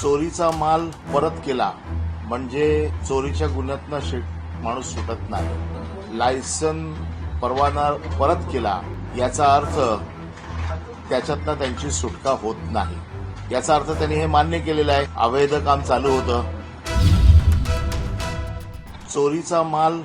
चोरीचा माल परत केला म्हणजे चोरीच्या गुन्ह्यातनं माणूस सुटत नाही. लायसन परवाना परत केला याचा अर्थ त्याच्यातनं त्यांची सुटका होत नाही. याचा अर्थ त्यांनी हे मान्य केलेलं आहे अवैध काम चालू होतं. चोरीचा माल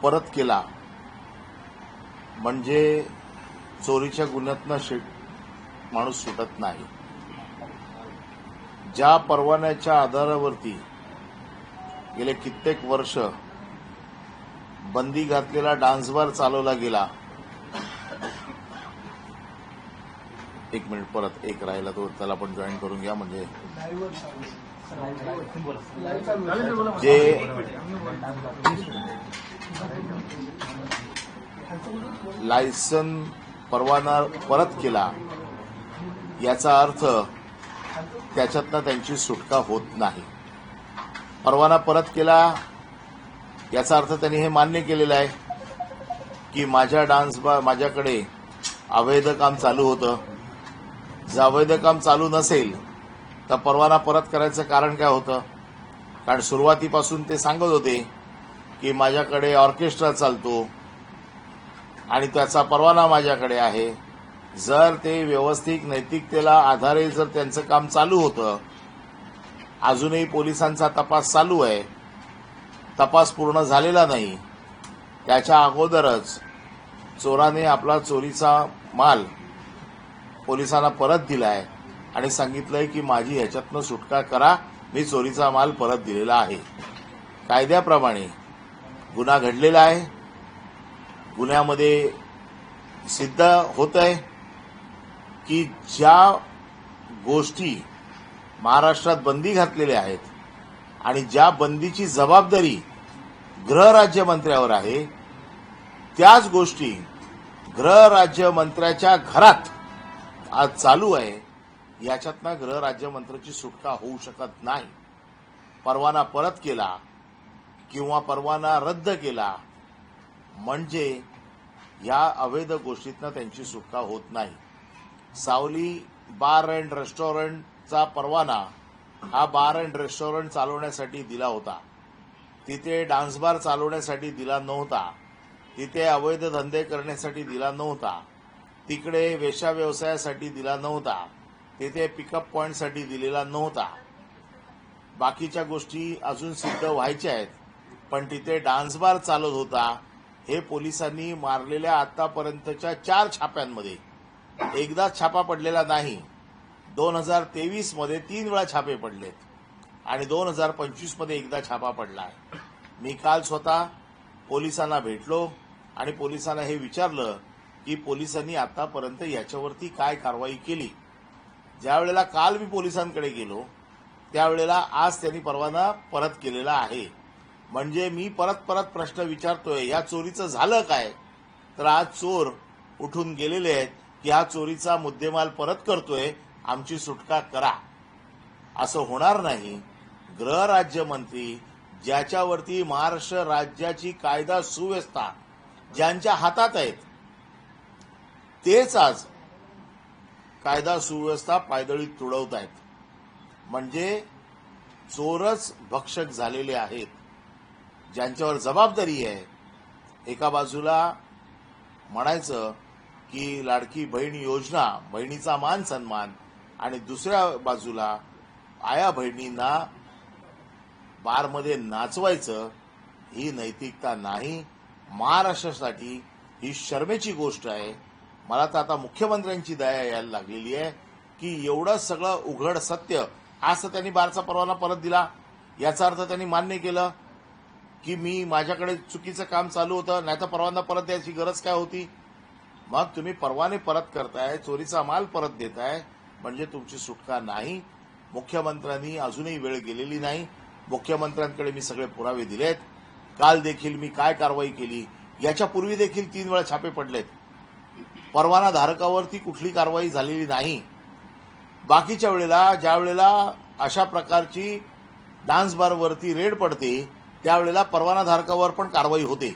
परत केला म्हणजे चोरीच्या गुन्ह्यातनं माणूस सुटत नाही. ज्या परवान्याच्या आधारावरती गेले कित्येक वर्ष बंदी घातलेला डान्स बार चालवला गेला. एक मिनिट परत एक राहिला तो त्याला पण जॉईन करून घ्या. म्हणजे जे लायसन परवाना परत केला याचा अर्थ त्याच्यातनं त्यांची सुटका होत नाही. परवाना परत केला याचा अर्थ त्यांनी हे मान्य केलेलं आहे की माझ्याकडे अवैध काम चालू होतं. जर अवैध काम चालू नसेल तर परवाना परत करायचं कारण काय होतं? कारण सुरुवातीपासून ते सांगत होते की माझ्याकडे ऑर्केस्ट्रा चालतो आणि त्याचा परवाना माझ्याकडे आहे. जर ते व्यवस्थित नैतिकतेला आधारे जर त्यांचं काम चालू होतं, अजूनही पोलिसांचा तपास चालू आहे, तपास पूर्ण झालेला नाही, त्याच्या अगोदरच चोराने आपला चोरीचा माल पोलिसांना परत दिलाय आणि सांगितलंय की माझी ह्याच्यातनं सुटका करा, मी चोरीचा माल परत दिलेला आहे. कायद्याप्रमाणे गुन्हा घडलेला आहे. गुन्ह्यामध्ये सिद्ध होत आहे की ज्या गोष्टी महाराष्ट्रात बंदी घातलेल्या आहेत आणि ज्या बंदीची जबाबदारी गृहराज्यमंत्र्यावर आहे, त्याच गोष्टी गृहराज्यमंत्र्याच्या घरात आज चालू आहे. याच्यातनं गृहराज्यमंत्र्याची सुटका होऊ शकत नाही. परवाना परत केला किंवा परवाना रद्द केला म्हणजे या अवैध गोष्टीतनं त्यांची सुटका होत नाही. सावली बार अँड रेस्टॉरंटचा परवाना हा बार अँड रेस्टॉरंट चालवण्यासाठी दिला होता. तिथे डान्स बार चालवण्यासाठी दिला नव्हता. तिथे अवैध धंदे करण्यासाठी दिला नव्हता. तिकडे वेश्या व्यवसायासाठी दिला नव्हता. तिथे पिकअप पॉइंटसाठी दिलेला नव्हता. बाकीच्या गोष्टी अजून सिद्ध व्हायच्या आहेत, पण तिथे डान्स बार चालत होता. हे पोलिसांनी मारलेल्या आतापर्यंतच्या 4 छाप्यांमध्ये एकदाच छापा पडलेला नाही. 2023 मध्ये 3 वेळा छापे पडलेत आणि 2025 मध्ये एकदा छापा पडलाय. मी काल स्वतः पोलिसांना भेटलो आणि पोलिसांना हे विचारलं की पोलिसांनी आतापर्यंत याच्यावरती काय कारवाई केली. ज्या वेळेला काल मी पोलिसांकडे गेलो त्यावेळेला आज त्यांनी परवाना परत केलेला आहे. म्हणजे मी परत प्रश्न विचारतोय, या चोरीचं झालं काय? तर आज चोर उठून गेलेले आहेत की हा चोरीचा मुद्देमाल परत करतोय, आमची सुटका करा. असं होणार नाही. गृहराज्यमंत्री ज्याच्यावरती महाराष्ट्र राज्याची कायदा सुव्यवस्था ज्यांच्या हातात आहेत तेच आज कायदा सुव्यवस्था पायदळीत तुडवत आहेत. म्हणजे चोरच भक्षक झालेले आहेत. ज्यांच्यावर जबाबदारी आहे, एका बाजूला म्हणायचं की लाडकी बहीण योजना, बहिणीचा मान सन्मान, आणि दुसऱ्या बाजूला आया बहिणींना बारमध्ये नाचवायचं, ही नैतिकता नाही. महाराष्ट्रासाठी ही शर्मेची गोष्ट आहे. मला तर आता मुख्यमंत्र्यांची दया यायला लागलेली आहे की एवढं सगळं उघड सत्य. आज तर त्यांनी बारचा परवाना परत दिला, याचा अर्थ त्यांनी मान्य केलं की माझ्याकडे चुकीचं काम चालू होतं, नाही तर परवाना परत द्यायची गरज काय होती? मग तुम्ही परवाने परत करताय, चोरीचा माल परत देताय, म्हणजे तुमची सुटका नाही. मुख्यमंत्र्यांनी अजूनही वेळ गेलेली नाही. मुख्यमंत्र्यांकडे मी सगळे पुरावे दिलेत. काल देखील मी काय कारवाई केली, याच्यापूर्वी देखील 3 वेळा छापे पडलेत. परवाना धारकावरती कुठली कारवाई झालेली नाही. बाकीच्या वेळेला ज्या वेळेला अशा प्रकारची डान्स बारवरती रेड पडते त्यावेळेला परवाना धारकावर पण कारवाई होते.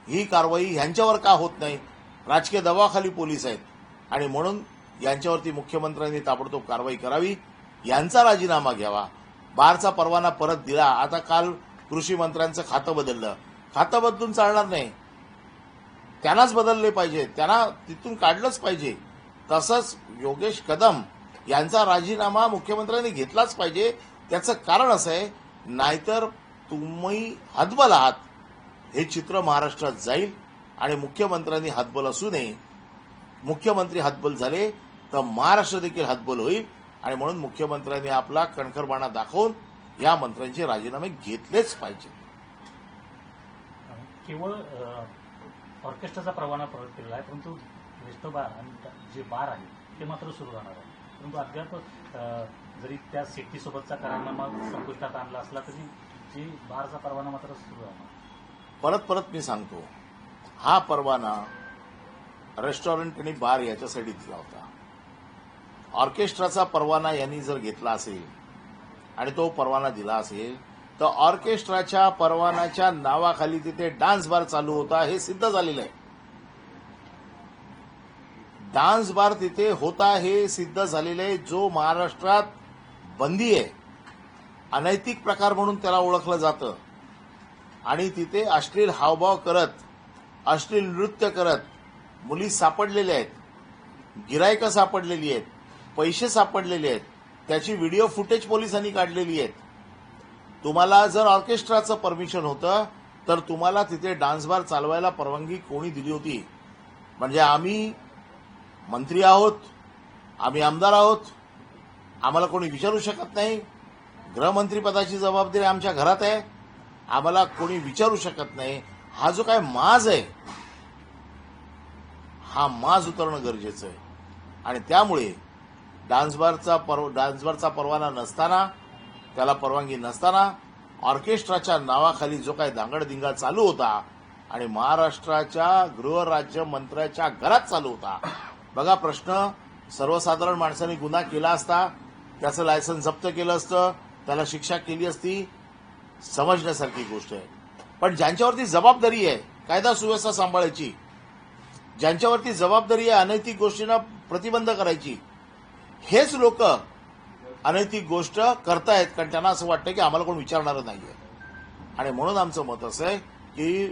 ही कारवाई ह्यांच्यावर का होत नाही? राजकीय दबावाखाली पोलीस आहेत आणि म्हणून यांच्यावरती मुख्यमंत्र्यांनी ताबडतोब कारवाई करावी, यांचा राजीनामा घ्यावा, बारचा परवाना परत दिला. आता काल कृषी मंत्र्यांचं खातं बदललं, खातं बदलून चालणार नाही, त्यांनाच बदलले पाहिजे, त्यांना तिथून काढलंच पाहिजे. तसंच योगेश कदम यांचा राजीनामा मुख्यमंत्र्यांनी घेतलाच पाहिजे. त्याचं कारण असं आहे, नाहीतर तुम्ही हतबल आहात हे चित्र महाराष्ट्रात जाईल आणि मुख्यमंत्र्यांनी हतबल असू नये. मुख्यमंत्री हतबल झाले तर महाराष्ट्र देखील हतबल होईल आणि म्हणून मुख्यमंत्र्यांनी आपला कणखरपणा दाखवून या मंत्र्यांचे राजीनामे घेतलेच पाहिजे. केवळ ऑर्केस्ट्राचा परवाना परत केलेला आहे, परंतु रेस्टो बार आणि जे बार आहे ते मात्र सुरू राहणार आहे. परंतु अद्याप जरी त्या सेफ्टीसोबतचा करारनामा संपुष्टात आणला असला तरी जे बारचा परवाना मात्र सुरू राहणार. परत मी सांगतो, हा परवाना रेस्टॉरंट आणि बार याच्यासाठी दिला होता. ऑर्केस्ट्राचा परवाना यांनी जर घेतला असेल आणि तो परवाना दिला असेल तर ऑर्केस्ट्राच्या परवानाच्या नावाखाली तिथे डान्स बार चालू होता हे सिद्ध झालेलं आहे. डान्स बार तिथे होता हे सिद्ध झालेलं आहे. जो महाराष्ट्रात बंदी आहे, अनैतिक प्रकार म्हणून त्याला ओळखलं जातं आणि तिथे अश्लील हावभाव करत, अश्लील नृत्य करत मुली सापडलेल्या आहेत, गिरायकं सापडलेली आहेत, पैसे सापडलेले आहेत, त्याची व्हिडिओ फुटेज पोलिसांनी काढलेली आहेत. तुम्हाला जर ऑर्केस्ट्राचं परमिशन होतं तर तुम्हाला तिथे डान्स बार चालवायला परवानगी कोणी दिली होती? म्हणजे आम्ही मंत्री आहोत, आम्ही आमदार आहोत, आम्हाला कोणी विचारू शकत नाही? गृहमंत्रीपदाची जबाबदारी आमच्या घरात आहे, आम्हाला कोणी विचारू शकत नाही? हा जो काय माज आहे, हा माज उतरणं गरजेचं आहे. आणि त्यामुळे डान्सबारचा परवाना नसताना, त्याला परवानगी नसताना ऑर्केस्ट्राच्या नावाखाली जो काही दांगडदिंगा चालू होता आणि महाराष्ट्राच्या गृहराज्य मंत्र्याच्या घरात चालू होता. बघा, प्रश्न सर्वसाधारण माणसाने गुन्हा केला असता, त्याचं लायसन्स जप्त केलं असतं, त्याला शिक्षा केली असती, समजण्यासारखी गोष्ट आहे. पण ज्यांच्यावरती जबाबदारी आहे कायदा सुव्यवस्था सांभाळायची, ज्यांच्यावरती जबाबदारी आहे अनैतिक गोष्टींना प्रतिबंध करायची, हेच लोक अनैतिक गोष्ट करतायत कारण त्यांना असं वाटतं की आम्हाला कोण विचारणारं नाहीये. आणि म्हणून आमचं मत असं आहे की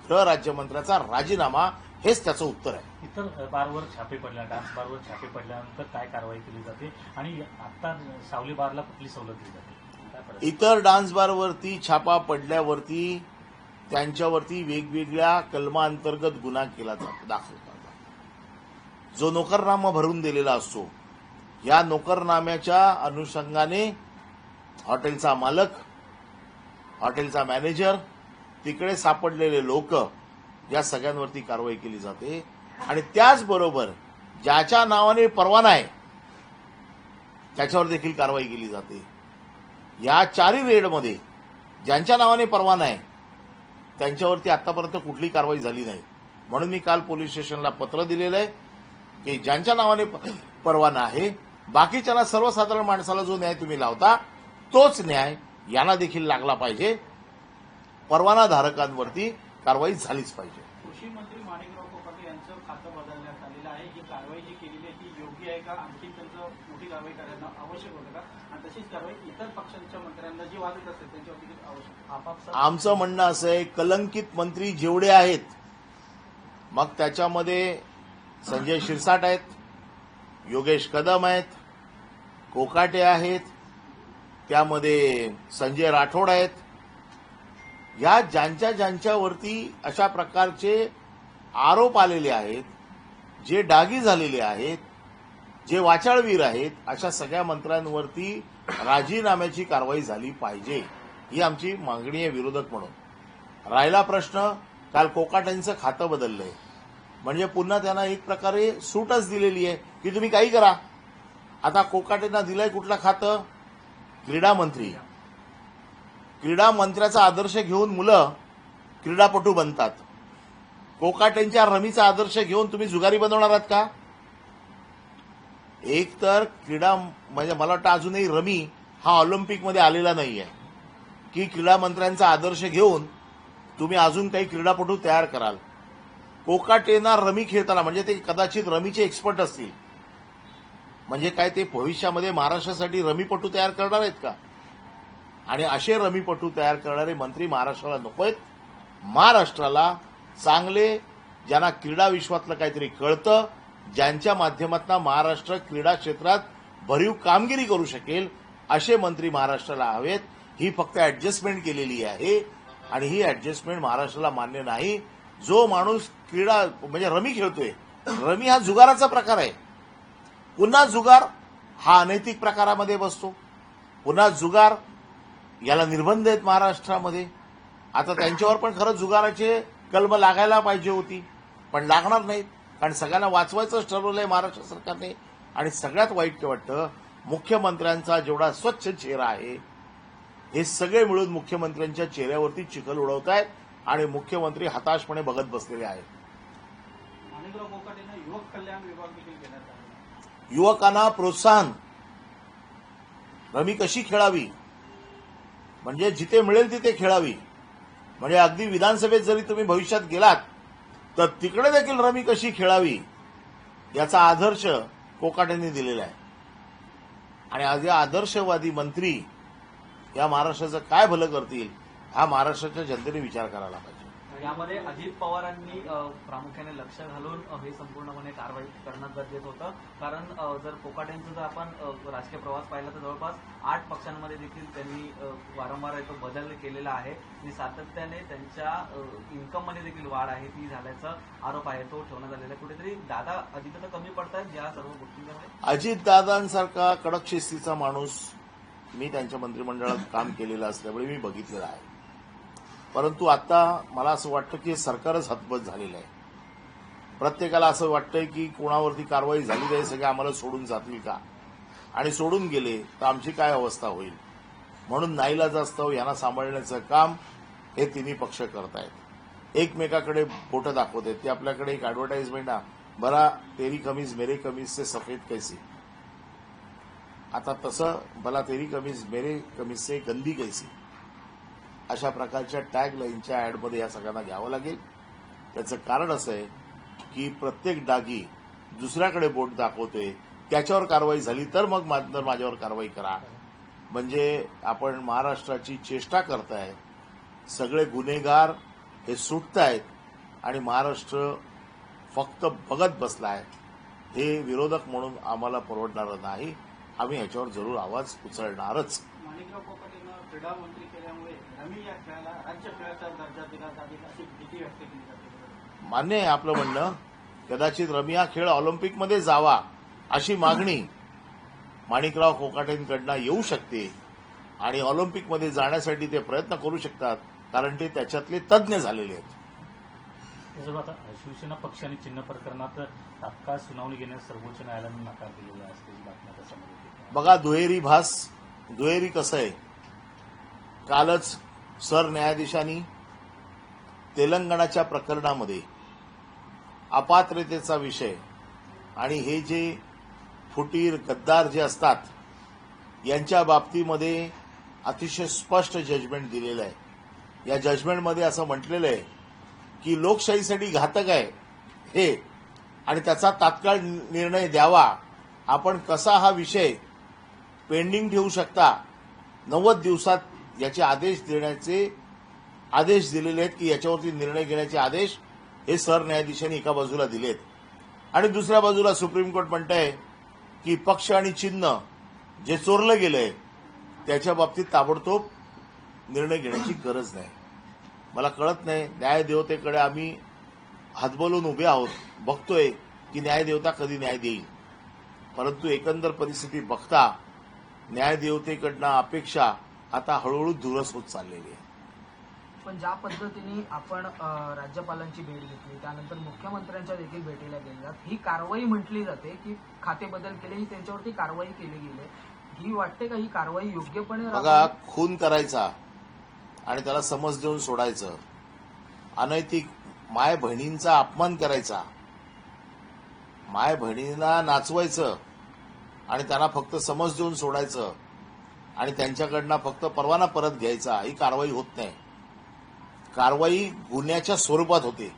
गृह राज्यमंत्र्याचा राजीनामा हेच त्याचं उत्तर आहे. इतर बारवर छापे पडल्या, डान्स बारवर छापे पडल्यानंतर काय कारवाई केली जाते आणि आता सावली बारला कुठली सवलत दिली जाते? इतर डान्स बारवरती छापा पडल्यावरती त्यांच्यावरती वेगवेगळ्या कलमांतर्गत गुन्हा केला जातो, दाखल करतात. जो नोकरनामा भरून दिलेला असतो, या नोकरनाम्याच्या अनुषंगाने हॉटेलचा मालक, हॉटेलचा मॅनेजर, तिकडे सापडलेले लोक, या सगळ्यांवरती कारवाई केली जाते. आणि त्याचबरोबर ज्याच्या नावाने परवाना आहे त्याच्यावर देखील कारवाई केली जाते. या चारही रेडमध्ये ज्यांच्या नावाने परवाना आहे त्यांच्यावरती आतापर्यंत कुठली कारवाई झाली नाही. म्हणून मी काल पोलीस स्टेशनला पत्र दिलेलं आहे की ज्यांच्या नावाने परवाना आहे, बाकीच्यांना, सर्वसाधारण माणसाला जो न्याय तुम्ही लावता तोच न्याय यांना देखील लागला पाहिजे. परवानाधारकांवरती कारवाई झालीच पाहिजे. कृषी मंत्री माणिकराव कोकाटे यांचं खातं बदलण्यात आलेलं आहे. ही कारवाई जी केलेली आहे ती योग्य आहे का? आणखी त्यांचं मोठी कारवाई करणं आवश्यक होतं का? आणि तशीच कारवाई इतर पक्षांच्या मंत्र्यांना जी वाटत असेल त्यांच्यावरती आवश्यक? आमचं म्हणणं असं आहे, कलंकित मंत्री जेवढे आहेत, मग त्याच्यामध्ये संजय शिरसाट आहेत, योगेश कदम आहेत, कोकाटे आहेत, त्यामध्ये संजय राठोड आहेत, या ज्यांच्यावरती अशा प्रकारचे आरोप आलेले आहेत, जे डागी झालेले आहेत, जे वाचाळवीर आहेत, अशा सगळ्या मंत्र्यांवरती राजीनाम्याची कारवाई झाली पाहिजे, ही आमची मागणी आहे विरोधक म्हणून. राहिला प्रश्न, काल कोकाटेंचं खातं बदललंय म्हणजे पुन्हा त्यांना एक प्रकारे सूटच दिलेली आहे की तुम्ही काही करा. आता कोकाटेंना दिलंय कुठलं खातं? क्रीडा मंत्री. क्रीडा मंत्र्याचा आदर्श घेऊन मुलं क्रीडापटू बनतात. कोकाटेंच्या रमीचा आदर्श घेऊन तुम्ही जुगारी बनवणार आहात का? एक तर क्रीडा, म्हणजे मला वाटतं अजूनही रमी हा ऑलिम्पिकमध्ये आलेला नाहीये की क्रीडा मंत्र्यांचा आदर्श घेऊन तुम्ही अजून काही क्रीडापटू तयार कराल. कोकाटेंना रमी खेळताना, म्हणजे ते कदाचित रमीचे एक्सपर्ट असतील, म्हणजे काय ते भविष्यामध्ये महाराष्ट्रासाठी रमीपटू तयार करणार आहेत का? आणि असे रमीपटू तयार करणारे मंत्री महाराष्ट्राला नकोयत. महाराष्ट्राला चांगले, ज्यांना क्रीडा विश्वातलं काहीतरी कळतं, ज्यांच्या माध्यमातून महाराष्ट्र क्रीडा क्षेत्रात भरीव कामगिरी करू शकेल, असे मंत्री महाराष्ट्राला हवेत. ही फक्त ऍडजस्टमेंट केलेली आहे आणि ही ऍडजस्टमेंट महाराष्ट्राला मान्य नाही. जो माणूस क्रीडा म्हणजे रमी खेळतोय, रमी हा जुगाराचा प्रकार आहे. पुन्हा जुगार हा अनैतिक प्रकारामध्ये बसतो. पुन्हा जुगार याला निर्बंध आहेत महाराष्ट्रामध्ये. आता त्यांच्यावर पण खरं जुगाराचे कलम लागायला पाहिजे होती, पण लागणार नाहीत, कारण सगळ्यांना वाचवायचंच ठरवलंय महाराष्ट्र सरकारने. आणि सगळ्यात वाईट वाटतं, मुख्यमंत्र्यांचा जेवढा स्वच्छ चेहरा आहे, हे सगळे मिळून मुख्यमंत्र्यांच्या चेहऱ्यावरती चिखल उडवतायत आणि मुख्यमंत्री हताशपणे बघत बसलेले आहेत. माणिकराव कोकाटेंना युवक कल्याण विभाग देखील घेण्यात आला. युवकांना प्रोत्साहन, रमी कशी खेळावी, म्हणजे जिथे मिळेल तिथे खेळावी. म्हणजे अगदी विधानसभेत जरी तुम्ही भविष्यात गेलात तर तिकडे देखील रमी कशी खेळावी याचा आदर्श कोकाटेंनी दिलेला आहे. आणि आज या आदर्शवादी मंत्री या महाराष्ट्राचं काय भलं करतील हा महाराष्ट्राच्या जनतेने विचार करायला पाहिजे. यामध्ये अजित पवारांनी प्रामुख्याने लक्ष घालून हे संपूर्णपणे कारवाई करणं गरजेचं होतं. कारण जर कोकाटेंचा जर आपण राजकीय प्रवास पाहिला तर जवळपास 8 पक्षांमध्ये देखील त्यांनी वारंवार तो बदल केलेला आहे आणि सातत्याने त्यांच्या इन्कममध्ये देखील वाढ आहे ती झाल्याचा आरोप आहे तो ठेवण्यात आलेला आहे. कुठेतरी दादा अजित कमी पडतात या सर्व गोष्टींमध्ये. अजितदादांसारखा कडक शिस्तीचा माणूस मी त्यांच्या मंत्रिमंडळात काम केलेलं असल्यामुळे मी बघितलेलं आहे. परंतु आता मला असं वाटतं की सरकारच हतबल झालेलं आहे. प्रत्येकाला असं वाटतंय की कोणावरती कारवाई झाली नाही, सगळे आम्हाला सोडून जातील का, आणि सोडून गेले तर आमची काय अवस्था होईल. म्हणून नाईलाजास्तव यांना सांभाळण्याचं काम हे तिन्ही पक्ष करतायत. एकमेकाकडे बोटं दाखवत आहेत. ते आपल्याकडे एक ऍडव्हर्टाइजमेंट आहे, बरा तेरी कमीज मेरे कमीज से सफेद कैसी. आता तसं भला तेरी कमीज मेरे कमीज से गंदी कैसी, अशा प्रकारच्या टॅग लाईनच्या ऍडमध्ये या सगळ्यांना घ्यावं लागेल. त्याचं कारण असं आहे की प्रत्येक डागी दुसऱ्याकडे बोट दाखवतोय, त्याच्यावर कारवाई झाली तर मग माझ्यावर कारवाई करा. म्हणजे आपण महाराष्ट्राची चेष्टा करताय. सगळे गुन्हेगार हे सुटतायत आणि महाराष्ट्र फक्त बघत बसलाय. हे विरोधक म्हणून आम्हाला परवडणारं नाही. आम्ही ह्याच्यावर जरूर आवाज उचलणारच. माणिकराव कोकाटेंना क्रीडा मंत्री केल्यामुळे रमी या खेळाला राज्य खेळाचा दर्जा दिला जाईल अशी भीती व्यक्त केली जाते. मान्य आहे आपलं म्हणणं. कदाचित रमी हा खेळ ऑलिम्पिकमध्ये जावा अशी मागणी माणिकराव कोकाटेंकडनं येऊ शकते आणि ऑलिम्पिकमध्ये जाण्यासाठी ते प्रयत्न करू शकतात, कारण ते त्याच्यातले तज्ज्ञ झालेले आहेत. त्याच्यावर आता शिवसेना पक्ष आणि चिन्ह प्रकरणात तात्काळ सुनावणी घेण्यास सर्वोच्च न्यायालयानं नकार दिलेला आहे असल्याची बातम्या त्याच्यामध्ये येते. बघा दुहेरी कसं आहे. कालच सरन्यायाधीशांनी तेलंगणाच्या प्रकरणामध्ये अपात्रतेचा विषय आणि हे जे फुटीर गद्दार जे असतात यांच्या बाबतीमध्ये अतिशय स्पष्ट जजमेंट दिलेलं आहे. या जजमेंटमध्ये असं म्हटलेलं आहे की लोकशाहीसाठी घातक आहे हे आणि त्याचा तात्काळ निर्णय द्यावा. आपण कसा हा विषय पेंडिंग ठेवू शकता. 90 दिवसात याचे आदेश देण्याचे आदेश दिलेले आहेत की याच्यावरती निर्णय घेण्याचे आदेश हे सरन्यायाधीशांनी एका बाजूला दिलेत आणि दुसऱ्या बाजूला सुप्रीम कोर्ट म्हणतंय की पक्ष आणि चिन्ह जे चोरलं गेलंय त्याच्या बाबतीत ताबडतोब निर्णय घेण्याची गरज नाही. मला कळत नाही, न्यायदेवतेकडे आम्ही हातबलून उभे आहोत, बघतोय की न्यायदेवता कधी न्याय देईल. परंतु एकंदर परिस्थिती बघता न्यायदेवतेकडनं अपेक्षा आता हळूहळू दुरस होत चाललेली आहे. पण ज्या पद्धतीने आपण राज्यपालांची भेट घेतली, त्यानंतर मुख्यमंत्र्यांच्या देखील भेटीला गेलेलात, ही कारवाई म्हटली जाते की खाते बदल केले, ही त्यांच्यावरती कारवाई केली गेली. ही वाटते का ही कारवाई योग्यपणे बघा, खून करायचा आणि त्याला समज देऊन सोडायचं, अनैतिक माय बहिणींचा अपमान करायचा, माय बहिणींना नाचवायचं आणि त्यांना फक्त समज देऊन सोडायचं आणि त्यांच्याकडनं फक्त परवाना परत घ्यायचा, ही कारवाई होत नाही. कारवाई गुन्ह्याच्या स्वरूपात होते.